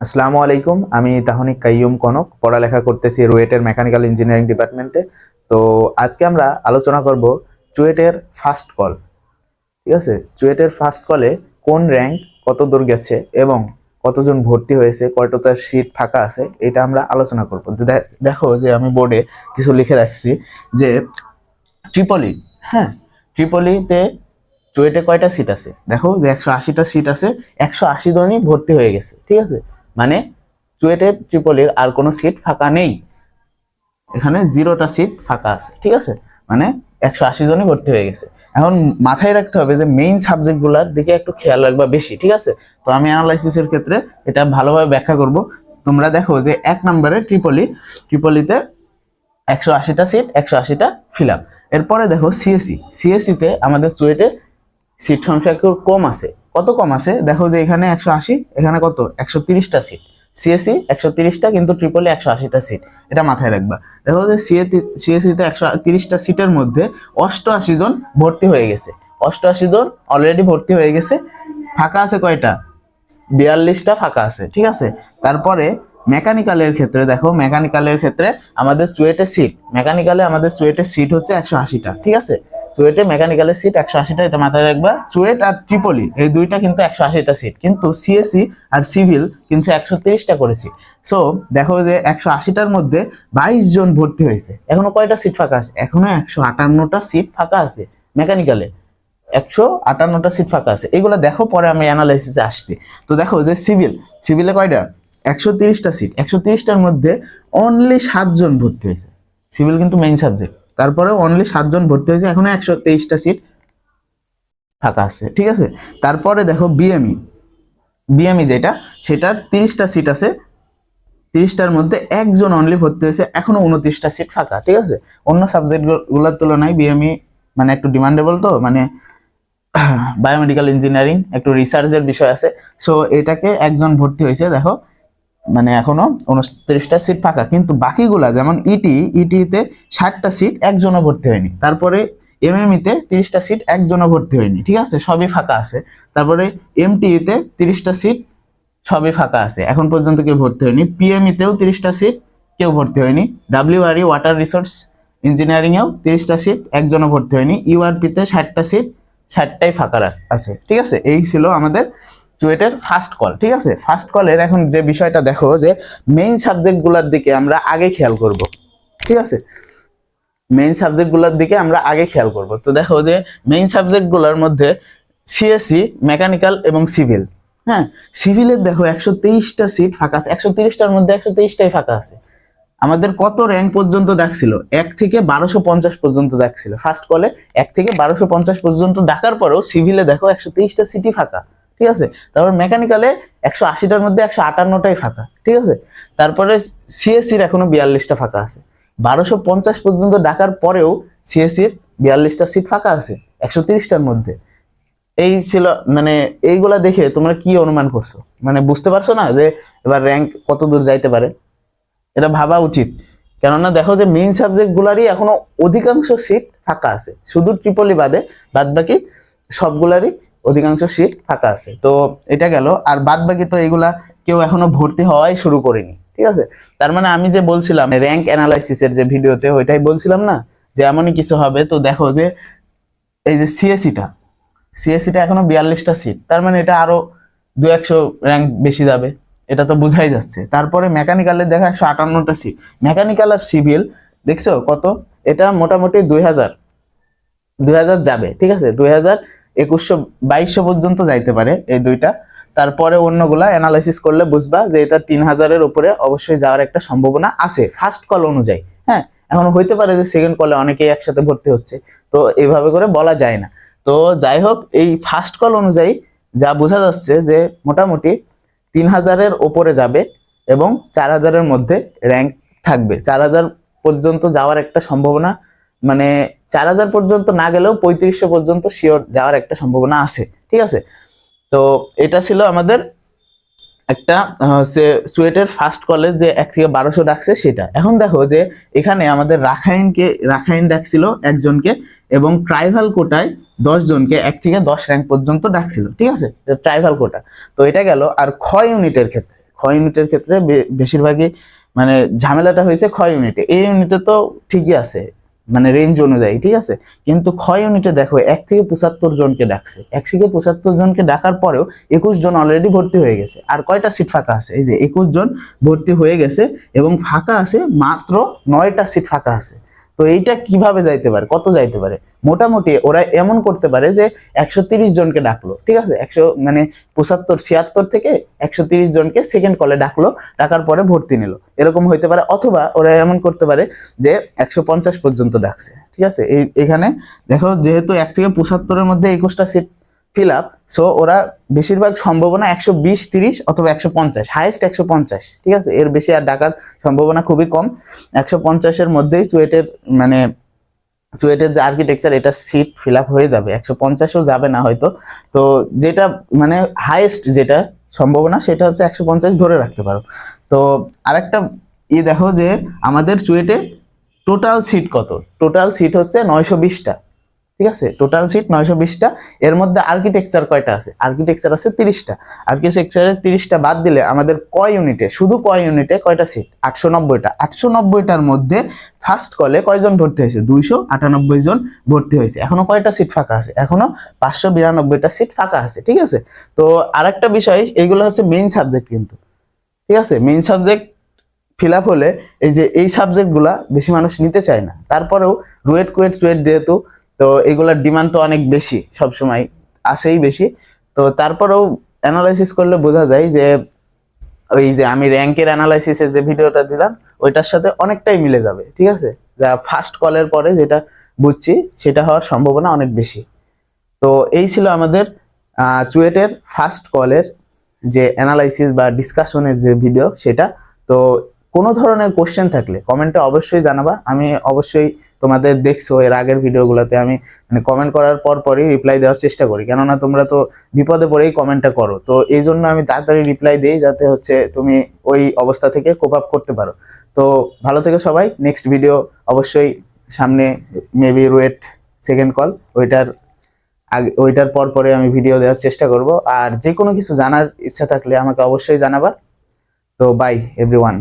আসসালামু আলাইকুম। আমি তাহনিক কাইয়ুম কনক, পড়ালেখা করতেছি রুয়েটের মেকানিক্যাল ইঞ্জিনিয়ারিং ডিপার্টমেন্টে। তো আজকে আমরা আলোচনা করব চুয়েটের ফার্স্ট কল। ঠিক আছে, চুয়েটের ফার্স্ট কলে কোন র্যাঙ্ক কত দূর গেছে এবং কতজন ভর্তি হয়েছে, কয়টা সিট ফাঁকা আছে, এটা আমরা আলোচনা করব। তো দেখো যে আমি বোর্ডে কিছু লিখে রাখছি যে ট্রিপলি, হ্যাঁ, ট্রিপলিতে চুয়েটে কয়টা সিট আছে। দেখো যে 180টা সিট আছে, 180 জনই ভর্তি হয়ে গেছে। ঠিক আছে, মানে চুয়েটের ট্রিপলির আর কোনো সিট ফাঁকা নেই, এখানে 0টা সিট ফাঁকা আছে। ঠিক আছে, মানে 180 জনই ভর্তি হয়ে গেছে। এখন মাথায় রাখতে হবে যে মেইন সাবজেক্ট গুলার দিকে একটু খেয়াল রাখবা বেশি। ঠিক আছে, তো আমি অ্যানালাইসিসের ক্ষেত্রে এটা ভালোভাবে ব্যাখ্যা করব। তোমরা দেখো যে 1 নম্বরে ট্রিপলিতে 180টা সিট, 180টা ফিল আপ। এরপরে দেখো সিএসসি তে আমাদের চুয়েটে সিট সংখ্যা একটু কম আছে। কত কম আছে দেখো যে এখানে 180, এখানে কত 130টা সিট। সিএসসি 130টা, কিন্তু ট্রিপলি 180টা সিট, এটা মাথায় রাখবা। দেখো যে সিএসসি তে 130টা সিটের মধ্যে 88 জন ভর্তি হয়ে গেছে। 88 জন অলরেডি ভর্তি হয়ে গেছে। ফাঁকা আছে কয়টা? 42টা ফাঁকা আছে। ঠিক আছে, তারপরে মেকানিক্যালের ক্ষেত্রে দেখো, মেকানিক্যালের ক্ষেত্রে আমাদের চুয়েটের সিট হচ্ছে 180টা। ঠিক আছে, চুয়েটে মেকানিক্যালের সিট 180টা, এটা মাথায় রাখবা। চুয়েট আর ট্রিপলি এই দুইটা কিন্তু 180টা সিট, কিন্তু সিএসসি আর সিভিল কিন্তু 130টা করে সিট। সো দেখো যে 180টার মধ্যে 22 জন ভর্তি হয়েছে। এখনো কয়টা সিট ফাঁকা আছে? এখনো 158টা সিট ফাঁকা আছে মেকানিক্যালে। 158টা সিট ফাঁকা আছে, এগুলো দেখো, পরে আমি অ্যানালাইসিসে আসছি। তো দেখো যে সিভিলে কয়টা? 130টা সিট, 130টার মধ্যে অনলি 7 জন ভর্তি হয়েছে। সিভিল কিন্তু মেইন সাবজেক্ট, তারপরে অনলি 7 জন ভর্তি হয়েছে, এখনো 123টা সিট ফাঁকা আছে। ঠিক আছে, তারপরে দেখো বিএমই যেটা, সেটার 30টা সিট আছে। 30টার মধ্যে একজন অনলি ভর্তি হয়েছে, এখনো 29টা সিট ফাঁকা। ঠিক আছে, অন্য সাবজেক্ট গুলোর তুলনায় বিএমই মানে একটু ডিমান্ডেবল, তো মানে বায়োমেডিক্যাল ইঞ্জিনিয়ারিং একটু রিসার্চের বিষয় আছে। সো এটাকে একজন ভর্তি হয়েছে, দেখো মানে এখনো 29টা সিট ফাঁকা। কিন্তু বাকিগুলা যেমন ইটিতে 60টা সিট, একজনও ভর্তি হয়নি। তারপরে এমএমইতে 30টা সিট, একজনও ভর্তি হয়নি। ঠিক আছে, সবই ফাঁকা আছে। তারপরে এমটিইতে 30টা সিট, সবই ফাঁকা আছে, এখন পর্যন্ত কেউ ভর্তি হয়নি। পিএমইতেও 30টা সিট, কেউ ভর্তি হয়নি। ডাব্লিউআরই ওয়াটার রিসোর্স ইঞ্জিনিয়ারিং এও 30টা সিট, একজনও ভর্তি হয়নি। ইউআরপিতে 60টা সিট, 60টাই ফাঁকা আছে। ঠিক আছে, এই ছিল আমাদের চুয়েটের ফার্স্ট কল। ঠিক আছে, ফার্স্ট কলের এখন যে বিষয়টা দেখো যে মেইন সাবজেক্ট গুলার দিকে আমরা আগে খেয়াল করব। ঠিক আছে, মেইন সাবজেক্ট গুলার দিকে আমরা আগে খেয়াল করব। তো দেখো যে মেইন সাবজেক্ট গুলার মধ্যে সিএসসি, মেকানিক্যাল এবং সিভিল। হ্যাঁ, সিভিলের দেখো 123টা সিট ফাঁকা আছে, 130টার মধ্যে 123টাই ফাঁকা আছে। আমাদের কত র্যাঙ্ক পর্যন্ত ডাকছিল? 1 থেকে 1250 পর্যন্ত ডাকছিল ফার্স্ট কলে। 1 থেকে 1250 পর্যন্ত ডাকার পরেও সিভিলে দেখো 123টা সিটই ফাঁকা। ঠিক আছে, তারপর মেকানিক্যালে 180টার মধ্যে 158টাই ফাঁকা। ঠিক আছে, তারপরে সিএসসির এখনো 42টা ফাঁকা আছে। 1250 পর্যন্ত ডাকার পরেও সিএসসির 42টা সিট ফাঁকা আছে 130টার মধ্যে। এই ছিল, মানে এইগুলা দেখে তোমরা কি অনুমান করছো? মানে বুঝতে পারছো না যে এবার র্যাঙ্ক কত দূর যাইতে পারে? এটা ভাবা উচিত। কেননা দেখো যে মেইন সাবজেক্ট গুলারই এখনো অধিকাংশ সিট ফাঁকা আছে, শুধু ট্রিপলি বাদে বাদ বাকি সবগুলারই অধিকাংশ সিট ফাঁকা আছে। তো এটা গেল, আর বাদ বাকি তো এগুলা কেউ এখনো ভর্তি হওয়াই শুরু করেনি। ঠিক আছে, তার মানে আমি যে বলছিলাম র্যাঙ্ক অ্যানালাইসিসের যে ভিডিওতে, ওইটাই বলছিলাম না যে এমনই কিছু হবে। তো দেখো যে এই যে সিএসসিটা এখনো 42টা সিট, তার মানে এটা আরো 200 র্যাঙ্ক বেশি যাবে, এটা তো বোঝাই যাচ্ছে। তারপরে মেকানিক্যালের দেখা 158টা সিট। মেকানিক্যাল আর সিভিল দেখছো কত? এটা মোটামুটি 2000 যাবে। ঠিক আছে, 2000, 2100, 2200 পর্যন্ত যাইতে পারে এই দুইটা। তারপরে অন্যগুলা অ্যানালাইসিস করলে বুঝবা যে এটা 3000-এর উপরে অবশ্যই যাওয়ার একটা সম্ভাবনা আছে ফার্স্ট কল অনুযায়ী। হ্যাঁ, এখন হইতে পারে যে সেকেন্ড কলে অনেকেই একসাথে ভর্তি হচ্ছে, তো এইভাবে করে বলা যায় না। তো যাই হোক, এই ফার্স্ট কল অনুযায়ী যা বোঝা যাচ্ছে যে মোটামুটি 3000-এর উপরে যাবে এবং 4000-এর মধ্যে র্যাঙ্ক থাকবে। 4000 পর্যন্ত যাওয়ার একটা সম্ভাবনা, মানে 4000 পর্যন্ত না গেলেও 3500 পর্যন্ত শিওর যাওয়ার একটা সম্ভাবনা আছে। ঠিক আছে, তো এটা ছিল আমাদের একটা সুয়েটের ফার্স্ট কলেজ যে 1 থেকে 1200 ডাকছে সেটা। এখন দেখো যে এখানে আমাদের রাখাইন ডাকছিল একজনকে, এবং ট্রাইভাল কোটায় 10 জনকে 1 থেকে 10 র্যাঙ্ক পর্যন্ত ডাকছিল। ঠিক আছে, ট্রাইভাল কোটা। তো এটা গেল। আর খ খ ইউনিটের ক্ষেত্রে বেশিরভাগই মানে ঝামেলাটা হয়েছে খ ইউনিটে। এই ইউনিটে তো ঠিকই আছে মানে রেঞ্জ অনুযায়ী, ঠিক আছে, কিন্তু খ ইউনিটে দেখো 1 থেকে 75 জনকে ডাকছে। 1 থেকে 75 জনকে ডাকার পরেও 21 জন অলরেডি ভর্তি হয়ে গেছে। আর কয়টা সিট ফাঁকা আছে? এই যে 21 জন ভর্তি হয়ে গেছে এবং ফাঁকা আছে মাত্র 9টা সিট ফাঁকা আছে। তো এইটা কিভাবে যাইতে পারে, কত যাইতে পারে? মোটামুটি ওরা এমন করতে পারে যে 130 জনকে ডাকলো, ঠিক আছে, 100 মানে 75-76 থেকে 130 জনকে সেকেন্ড কলে ডাকলো, ডাকার পরে ভর্তি নিল, এরকম হইতে পারে। অথবা ওরা এমন করতে পারে যে 150 পর্যন্ত ডাকছে, ঠিক আছে। এখানে দেখো যেহেতু 1 থেকে 75-এর মধ্যে 21টা সিট ফিল আপ, সো ওরা বেশিরভাগ সম্ভাবনা 120-30 অথবা 150, হাইয়েস্ট 150, ঠিক আছে, এর বেশি আর ডাকার সম্ভাবনা খুবই কম। 150-এর মধ্যেই চুয়েটের মানে চুয়েটের যে আর্কিটেকচার এটা সিট ফিল আপ হয়ে যাবে, 150ও যাবে না হয়তো। তো যেটা মানে হাইয়েস্ট যেটা সম্ভাবনা সেটা হচ্ছে 150 ধরে রাখতে পারো। তো আরেকটা দেখো যে আমাদের চুয়েটে টোটাল সিট কত? টোটাল সিট হচ্ছে 920টা, ঠিক আছে, টোটাল সিট 920টা। এর মধ্যে আর্কিটেকচার কয়টা আছে? আর্কিটেকচার আছে 30টা। আর্কিটেকচারের 30টা বাদ দিলে আমাদের ক ইউনিটে, শুধু ক ইউনিটে কয়টা সিট? 890টা। 890টার মধ্যে ফার্স্ট কলে কয়জন ভর্তি হয়েছে? 298 জন ভর্তি হয়েছে। এখনো কয়টা সিট ফাঁকা আছে? এখনো 592টা সিট ফাঁকা আছে, ঠিক আছে। তো আরেকটা বিষয়, এইগুলো হচ্ছে মেইন সাবজেক্ট কিন্তু, ঠিক আছে। মেইন সাবজেক্ট ফিল আপ হলে এই যে এই সাবজেক্টগুলা বেশি মানুষ নিতে চায় না। তারপরেও রুয়েট কুয়েট চুয়েট যেহেতু, তো এগুলার ডিমান্ড তো অনেক বেশি, সবসময় আসেই বেশি। তো তারপরেও অ্যানালাইসিস করলে বোঝা যায় যে ওই যে আমি র্যাঙ্কের অ্যানালাইসিসের যে ভিডিওটা দিলাম ওইটার সাথে অনেকটাই মিলে যাবে, ঠিক আছে। যা ফার্স্ট কলের পরে যেটা বুঝছি সেটা হওয়ার সম্ভাবনা অনেক বেশি। তো এই ছিল আমাদের চুয়েটের ফার্স্ট কলের যে অ্যানালাইসিস বা ডিসকাশনের যে ভিডিও সেটা। তো কোনো ধরনের কোশ্চেন থাকলে কমেন্টে অবশ্যই জানাবা। আমি অবশ্যই তোমাদের দেখছো এর আগের ভিডিওগুলোতে আমি মানে কমেন্ট করার পর পরই রিপ্লাই দেওয়ার চেষ্টা করি, কেননা তোমরা তো বিপদে পড়েই কমেন্টটা করো। তো এই জন্য আমি তাড়াতাড়ি রিপ্লাই দিই যাতে হচ্ছে তুমি ওই অবস্থা থেকে কোপ আপ করতে পারো। তো ভালো থেকো সবাই। নেক্সট ভিডিও অবশ্যই সামনে, মেবি রুয়েট সেকেন্ড কল, ওইটার পর পরে আমি ভিডিও দেওয়ার চেষ্টা করব। আর যে কোনো কিছু জানার ইচ্ছা থাকলে আমাকে অবশ্যই জানাবা। তো বাই এভরিওয়ান।